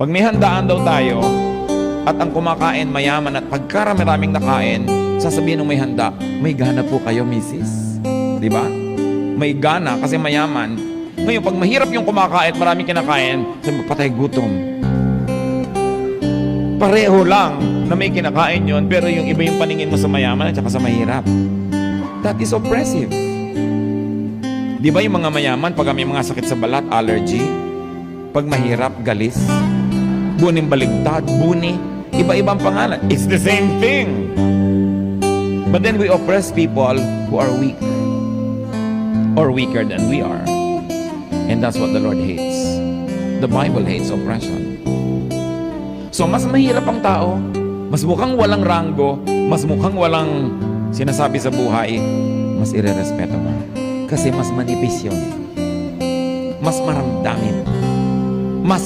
Pag may handaan daw tayo, at ang kumakain mayaman at pagkarami-raming nakain, sasabihin ng may handa, may gana po kayo, misis. Di ba? May gana kasi mayaman. Ngayon, pag mahirap yung kumakain, maraming kinakain, sabi magpatay gutom. Pareho lang na may kinakain yon, pero yung iba yung paningin mo sa mayaman at saka sa mahirap. That is oppressive. Di ba yung mga mayaman, pag may mga sakit sa balat, allergy, pag mahirap, galis, buning baligtad, buni, iba-ibang pangalan. It's the same thing. But then we oppress people who are weak or weaker than we are. And that's what the Lord hates. The Bible hates oppression. So mas mahirap ang tao, mas mukhang walang ranggo, mas mukhang walang sinasabi sa buhay, mas irerespeto mo. Kasi mas manipis yun. Mas maramdamin. Mas